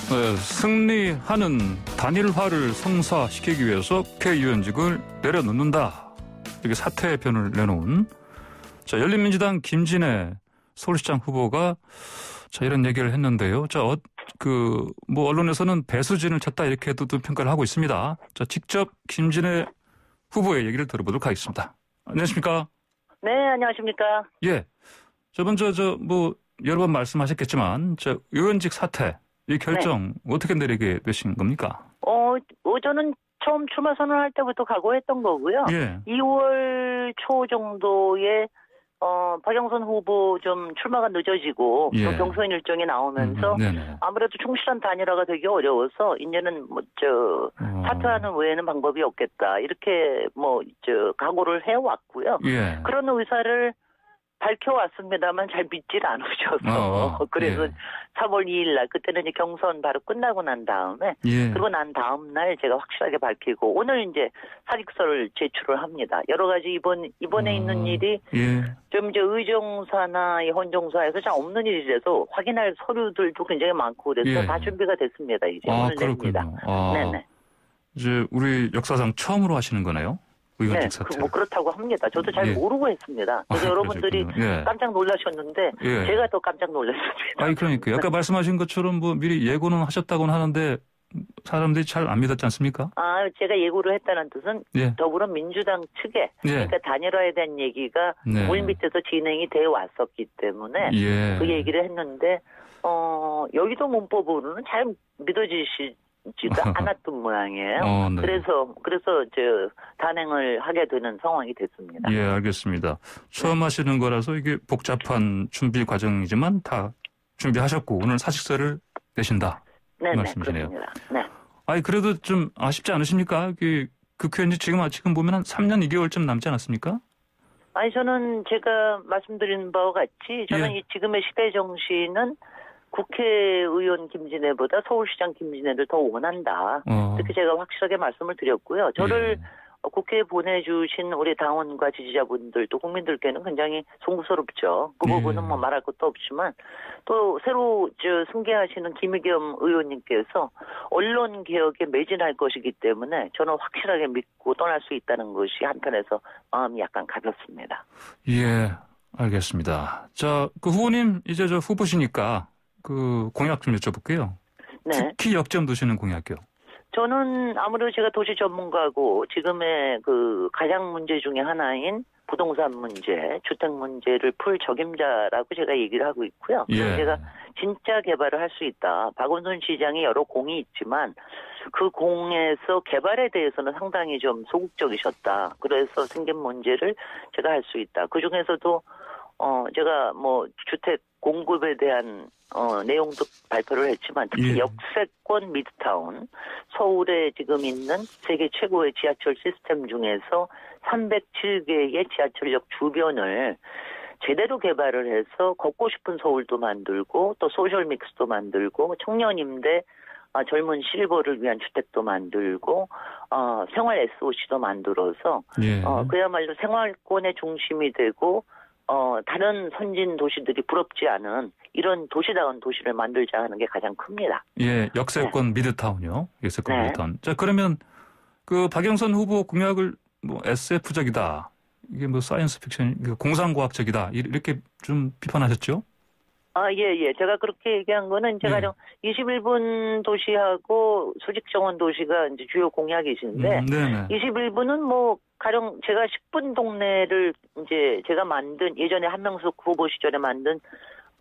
네, 승리하는 단일화를 성사시키기 위해서 국회의원직을 내려놓는다. 이렇게 사퇴의 변을 내놓은 열린민주당 김진애 서울시장 후보가 이런 얘기를 했는데요. 언론에서는 배수진을 쳤다 이렇게도 평가를 하고 있습니다. 직접 김진애 후보의 얘기를 들어보도록 하겠습니다. 안녕하십니까? 네, 안녕하십니까? 예. 먼저 여러 번 말씀하셨겠지만 의원직 사퇴 이 결정 어떻게 내리게 되신 겁니까? 저는 처음 출마 선언할 때부터 각오했던 거고요. 예. 2월 초 정도에 박영선 후보 좀 출마가 늦어지고 또 경선 일정이 나오면서 아무래도 충실한 단일화가 되기 어려워서 이제는 사퇴하는 외에는 방법이 없겠다 이렇게 각오를 해왔고요. 예. 그런 의사를 밝혀왔습니다만 잘 믿질 않으셔서 그래서 3월 2일 날 그때는 이제 경선 바로 끝나고 난 다음에 그리고 난 다음 날 제가 확실하게 밝히고 오늘 이제 사직서를 제출을 합니다. 여러 가지 이번에 있는 일이 좀 이제 의정사나 헌정사에서 잘 없는 일이라서 확인할 서류들도 굉장히 많고 그래서 다 준비가 됐습니다. 이제 오늘 냅니다. 네네. 이제 우리 역사상 처음으로 하시는 거네요. 네, 그렇다고 합니다. 저도 잘 모르고 했습니다. 그래서 여러분들이 깜짝 놀라셨는데 제가 더 깜짝 놀랐습니다. 그러니까요. 아까 말씀하신 것처럼 미리 예고는 하셨다고는 하는데 사람들이 잘 안 믿었지 않습니까? 제가 예고를 했다는 뜻은 더불어민주당 측에 그러니까 단일화에 대한 얘기가 물밑에서 진행이 되어 왔었기 때문에 그 얘기를 했는데 여의도 문법으로는 잘 믿어지시지가 않았던 모양이에요. 그래서 단행을 하게 되는 상황이 됐습니다. 예, 알겠습니다. 처음 하시는 거라서 이게 복잡한 준비 과정이지만 다 준비하셨고 오늘 사직서를 내신다. 네, 말씀이시네요. 그렇습니다. 네. 그래도 좀 아쉽지 않으십니까? 국회의원이 지금 보면 한 3년 2개월쯤 남지 않았습니까? 저는 제가 말씀드린 바와 같이 저는 이 지금의 시대 정신은 국회의원 김진애보다 서울시장 김진애를 더 원한다. 이렇게 제가 확실하게 말씀을 드렸고요. 저를 국회에 보내주신 우리 당원과 지지자분들도 국민들께는 굉장히 송구스럽죠. 그 부분은 말할 것도 없지만 또 새로 승계하시는 김의겸 의원님께서 언론 개혁에 매진할 것이기 때문에 저는 확실하게 믿고 떠날 수 있다는 것이 한편에서 마음이 약간 가볍습니다. 예, 알겠습니다. 후보님 이제 후보시니까 공약 좀 여쭤볼게요. 네. 특히 역점 두시는 공약이요. 저는 아무래도 제가 도시 전문가고 지금의 가장 문제 중에 하나인 부동산 문제, 주택 문제를 풀 적임자라고 제가 얘기를 하고 있고요. 그래서 제가 진짜 개발을 할 수 있다. 박원순 시장이 여러 공이 있지만 그 공에서 개발에 대해서는 상당히 좀 소극적이셨다. 그래서 생긴 문제를 제가 할 수 있다. 그중에서도 제가 주택 공급에 대한 내용도 발표를 했지만 특히 역세권 미드타운 서울에 지금 있는 세계 최고의 지하철 시스템 중에서 307개의 지하철역 주변을 제대로 개발을 해서 걷고 싶은 서울도 만들고 또 소셜 믹스도 만들고 청년 임대 젊은 실버를 위한 주택도 만들고 생활 SOC도 만들어서 그야말로 생활권의 중심이 되고 다른 선진 도시들이 부럽지 않은 이런 도시다운 도시를 만들자 하는 게 가장 큽니다. 예, 역세권 미드타운이요. 역세권 미드타운. 그러면 박영선 후보 공약을 SF적이다. 이게 사이언스 픽션, 공상과학적이다. 이렇게 좀 비판하셨죠? 예. 제가 그렇게 얘기한 거는 제가 21분 도시하고 수직정원 도시가 이제 주요 공약이신데 21분은 가령 제가 10분 동네를 이제 제가 만든 예전에 한명숙 후보 시절에 만든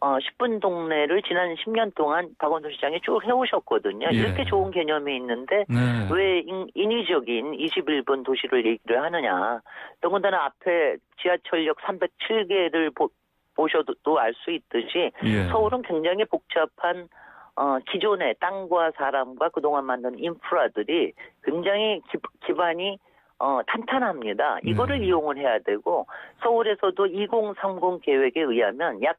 10분 동네를 지난 10년 동안 박원순 시장이 쭉 해오셨거든요. 이렇게 좋은 개념이 있는데 왜 인위적인 21분 도시를 얘기를 하느냐. 더군다나 앞에 지하철역 307개를 보셔도 알 수 있듯이 서울은 굉장히 복잡한 기존의 땅과 사람과 그동안 만든 인프라들이 굉장히 기반이 탄탄합니다. 이거를 이용을 해야 되고 서울에서도 2030 계획에 의하면 약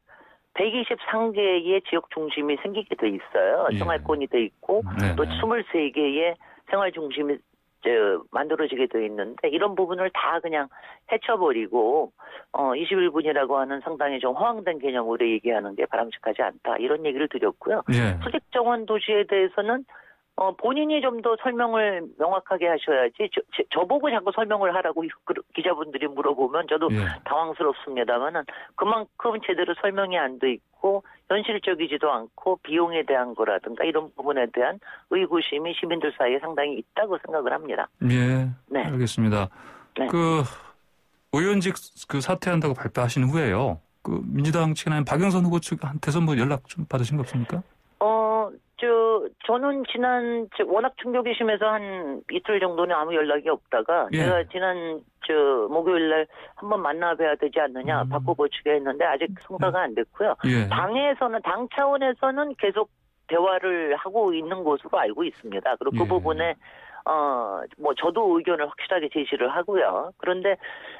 123개의 지역 중심이 생기게 돼 있어요. 생활권이 돼 있고 또 23개의 생활 중심이 만들어지게 돼 있는데 이런 부분을 다 그냥 헤쳐버리고 21분이라고 하는 상당히 좀 허황된 개념으로 얘기하는 게 바람직하지 않다. 이런 얘기를 드렸고요. 예. 수직정원 도시에 대해서는 본인이 좀 더 설명을 명확하게 하셔야지 저보고 자꾸 설명을 하라고 기자분들이 물어보면 저도 예. 당황스럽습니다만은 그만큼 제대로 설명이 안 돼 있고 현실적이지도 않고 비용에 대한 거라든가 이런 부분에 대한 의구심이 시민들 사이에 상당히 있다고 생각을 합니다. 예. 네. 알겠습니다. 네. 그 의원직 사퇴한다고 발표하신 후에요. 그 민주당 측이나 박영선 후보 측한테서 뭐 연락 좀 받으신 거 없습니까? 저는 워낙 충격이 심해서 한 이틀 정도는 아무 연락이 없다가 예. 제가 지난 목요일 날 한번 만나 뵈야 되지 않느냐 바꿔보치게 했는데 아직 성사가 안 됐고요. 예. 당 차원에서는 계속 대화를 하고 있는 것으로 알고 있습니다. 그리고 그 예. 부분에 저도 의견을 확실하게 제시를 하고요. 그런데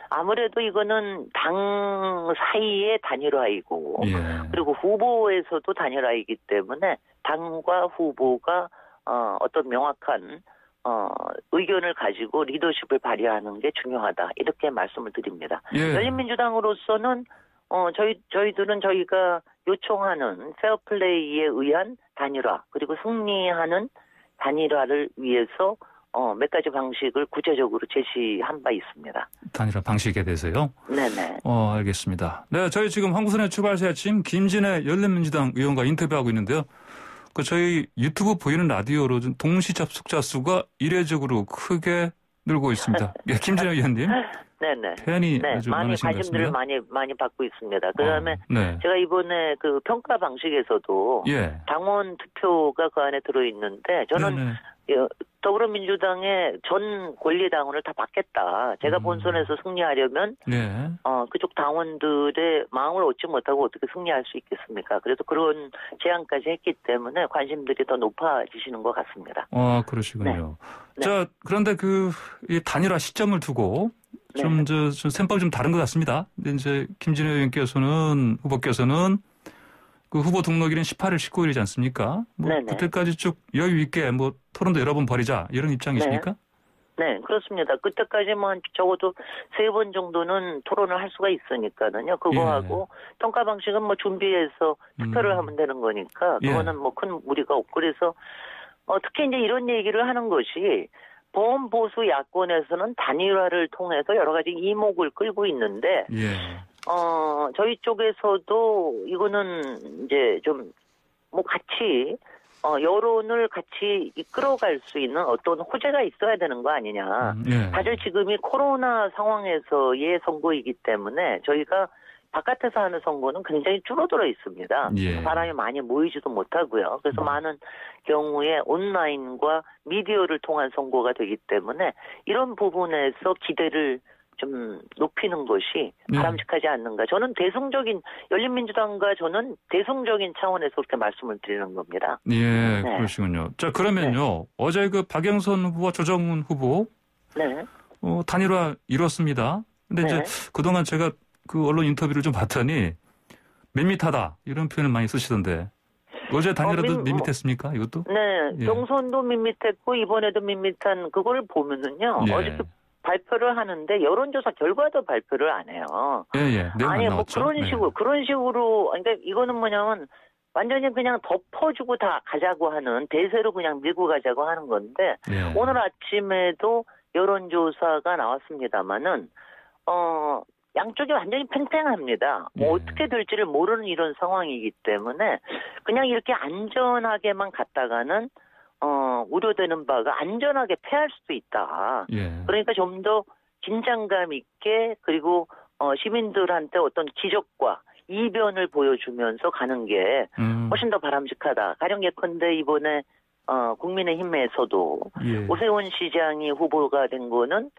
아무래도 이거는 당 사이의 단일화이고, 예. 그리고 후보에서도 단일화이기 때문에 당과 후보가, 어떤 명확한, 의견을 가지고 리더십을 발휘하는 게 중요하다. 이렇게 말씀을 드립니다. 예. 열린민주당으로서는, 저희들은 저희가 요청하는 페어플레이에 의한 단일화, 그리고 승리하는 단일화를 위해서 몇 가지 방식을 구체적으로 제시한 바 있습니다. 단일화 방식에 대해서요? 네네. 알겠습니다. 네, 저희 지금 황구선의 출발새 아침 김진애 열린민주당 의원과 인터뷰하고 있는데요. 저희 유튜브 보이는 라디오로 동시 접속자 수가 이례적으로 크게 늘고 있습니다. 예, 김진애 의원님. 네네. 팬이 아주 많이 많으신 것 관심들을 같습니다. 많이 받고 있습니다. 그다음에 네. 제가 이번에 그 평가 방식에서도 예. 당원 투표가 그 안에 들어 있는데 저는 네네. 더불어민주당의 전 권리당원을 다 받겠다. 제가 본선에서 승리하려면 네. 그쪽 당원들의 마음을 얻지 못하고 어떻게 승리할 수 있겠습니까? 그래서 그런 제안까지 했기 때문에 관심들이 더 높아지시는 것 같습니다. 그러시군요. 네. 자, 그런데 이 단일화 시점을 두고 좀 셈법이 좀 다른 것 같습니다. 근데 이제 김진애 의원께서는 후보께서는 그 후보 등록일은 18일, 19일이지 않습니까? 그때까지 쭉 여유 있게 토론도 여러 번 벌이자 이런 입장이십니까? 네, 그렇습니다. 그때까지만 적어도 3번 정도는 토론을 할 수가 있으니까는요. 그거하고 평가 방식은 준비해서 투표를 하면 되는 거니까 그거는 큰 무리가 없고 그래서 특히 이제 이런 얘기를 하는 것이 보수 야권에서는 단일화를 통해서 여러 가지 이목을 끌고 있는데 저희 쪽에서도 이거는 이제 좀 같이 여론을 같이 이끌어갈 수 있는 어떤 호재가 있어야 되는 거 아니냐. 사실 지금이 코로나 상황에서의 선거이기 때문에 저희가 바깥에서 하는 선거는 굉장히 줄어들어 있습니다. 사람이 많이 모이지도 못하고요. 그래서 많은 경우에 온라인과 미디어를 통한 선거가 되기 때문에 이런 부분에서 기대를 좀 높이는 것이 바람직하지 않는가. 저는 열린민주당과 저는 대승적인 차원에서 그렇게 말씀을 드리는 겁니다. 예, 그러시군요. 자, 그러면요. 어제 박영선 후보와 조정훈 후보 단일화 이뤘습니다. 근데 이제 그동안 제가 그 언론 인터뷰를 좀 봤더니 밋밋하다 이런 표현을 많이 쓰시던데 어제 단일화도 밋밋했습니까? 이것도? 네, 경선도 밋밋했고 이번에도 밋밋한 그걸 보면은요. 어저께 발표를 하는데 여론조사 결과도 발표를 안 해요. 아니 그런 식으로 그러니까 이거는 뭐냐면 완전히 그냥 덮어주고 다 가자고 하는 대세로 그냥 밀고 가자고 하는 건데 오늘 아침에도 여론조사가 나왔습니다마는 양쪽이 완전히 팽팽합니다. 어떻게 될지를 모르는 이런 상황이기 때문에 그냥 이렇게 안전하게만 갔다가는 우려되는 바가 안전하게 패할 수도 있다. 그러니까 좀 더 긴장감 있게 그리고 시민들한테 어떤 기적과 이변을 보여주면서 가는 게 훨씬 더 바람직하다. 가령 예컨대 이번에 국민의힘에서도 오세훈 시장이 후보가 된 거는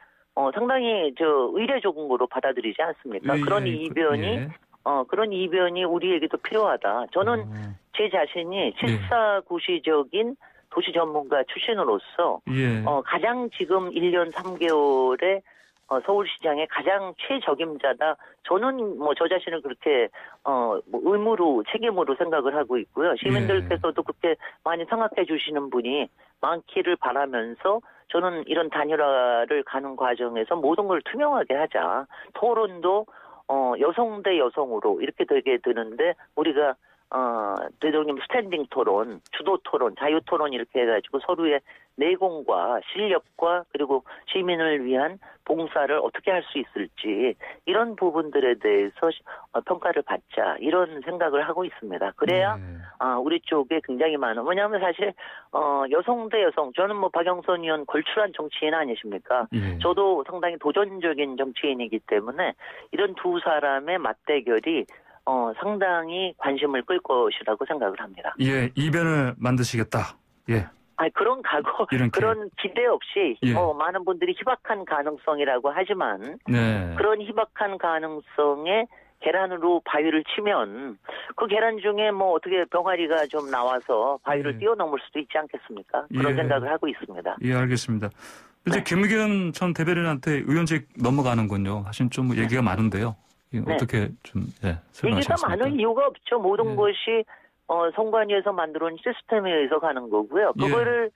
상당히 의례적인 거로 받아들이지 않습니까? 그런 이변이 우리에게도 필요하다. 저는 제 자신이 칠사구시적인 도시 전문가 출신으로서 가장 지금 1년 3개월에 서울시장의 가장 최적임자다. 저는 저 자신을 그렇게 책임으로 생각을 하고 있고요. 시민들께서도 그렇게 많이 생각해 주시는 분이 많기를 바라면서 저는 이런 단일화를 가는 과정에서 모든 걸 투명하게 하자. 토론도 여성 대 여성으로 이렇게 되게 되는데 우리가 대통령 스탠딩 토론, 주도 토론, 자유 토론 이렇게 해가지고 서로의 내공과 실력과 그리고 시민을 위한 봉사를 어떻게 할 수 있을지 이런 부분들에 대해서 평가를 받자 이런 생각을 하고 있습니다. 그래야 우리 쪽에 굉장히 많은 왜냐하면 사실 여성 대 여성 저는 뭐 박영선 의원 걸출한 정치인 아니십니까? 저도 상당히 도전적인 정치인이기 때문에 이런 두 사람의 맞대결이 상당히 관심을 끌 것이라고 생각을 합니다. 예, 이변을 만드시겠다. 예. 그런 각오, 그런 기대 없이 많은 분들이 희박한 가능성이라고 하지만 그런 희박한 가능성에 계란으로 바위를 치면 그 계란 중에 뭐 어떻게 병아리가 좀 나와서 바위를 뛰어넘을 수도 있지 않겠습니까? 그런 생각을 하고 있습니다. 예, 알겠습니다. 이제 김의겸 전 대변인한테 의원직 넘어가는군요. 사실 좀 얘기가 많은데요. 어떻게 좀 설명하시겠습니까? 얘기가 많은 이유가 없죠. 모든 것이 선관위에서 만들어온 시스템에 의해서 가는 거고요. 그거를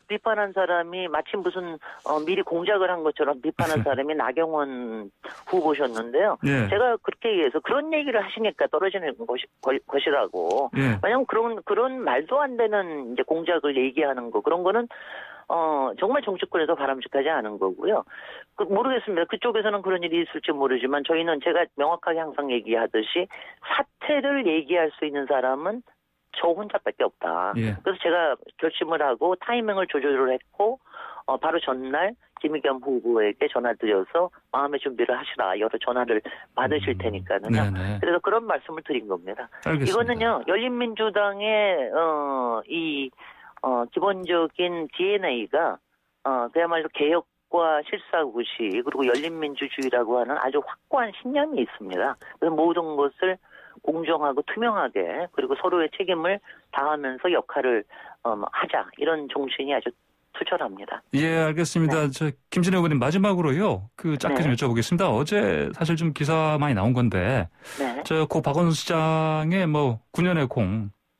비판한 사람이 마치 무슨 미리 공작을 한 것처럼 비판한 사람이 나경원 후보셨는데요. 제가 그렇게 얘기해서 그런 얘기를 하시니까 떨어지는 것이라고. 왜냐하면 그런 말도 안 되는 이제 공작을 얘기하는 거 그런 거는 정말 정치권에서 바람직하지 않은 거고요. 모르겠습니다. 그쪽에서는 그런 일이 있을지 모르지만 저희는 제가 명확하게 항상 얘기하듯이 사태를 얘기할 수 있는 사람은 저 혼자밖에 없다. 그래서 제가 결심을 하고 타이밍을 조절을 했고 바로 전날 김의겸 후보에게 전화드려서 마음의 준비를 하시라. 여러 전화를 받으실 테니까는요. 그래서 그런 말씀을 드린 겁니다. 알겠습니다. 이거는요. 열린민주당의 기본적인 DNA가 그야말로 개혁과 실사구시 그리고 열린민주주의라고 하는 아주 확고한 신념이 있습니다. 그래서 모든 것을 공정하고 투명하게 그리고 서로의 책임을 다하면서 역할을 하자 이런 정신이 아주 투철합니다. 예, 알겠습니다. 김진애 의원님 마지막으로요. 짧게 좀 여쭤보겠습니다. 어제 사실 좀 기사 많이 나온 건데 고 박원순 시장의 9년의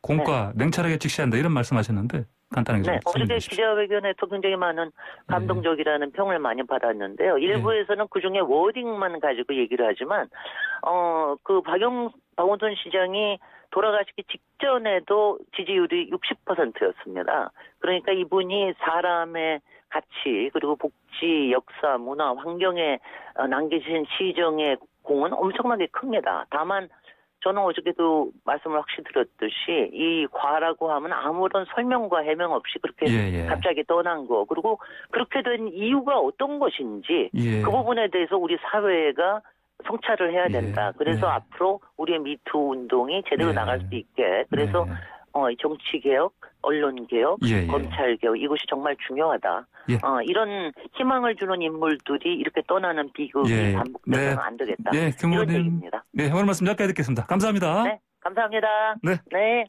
공과 냉철하게 직시한다 이런 말씀하셨는데 간단하게 좀 어저께 기자회견에도 굉장히 많은 감동적이라는 평을 많이 받았는데요. 일부에서는 그중에 워딩만 가지고 얘기를 하지만 박원순 시장이 돌아가시기 직전에도 지지율이 60%였습니다. 그러니까 이분이 사람의 가치 그리고 복지, 역사, 문화, 환경에 남기신 시정의 공은 엄청나게 큽니다. 다만 저는 어저께도 말씀을 확실히 드렸듯이 이 과라고 하면 아무런 설명과 해명 없이 그렇게 갑자기 떠난 거 그리고 그렇게 된 이유가 어떤 것인지 그 부분에 대해서 우리 사회가 성찰을 해야 된다. 그래서 앞으로 우리의 미투 운동이 제대로 나갈 수 있게 그래서 정치개혁, 언론개혁, 검찰개혁 이것이 정말 중요하다. 이런 희망을 주는 인물들이 이렇게 떠나는 비극이 반복되면 안 되겠다. 이런 얘기입니다. 오늘 말씀 여기까지 듣겠습니다. 감사합니다. 네, 감사합니다. 네.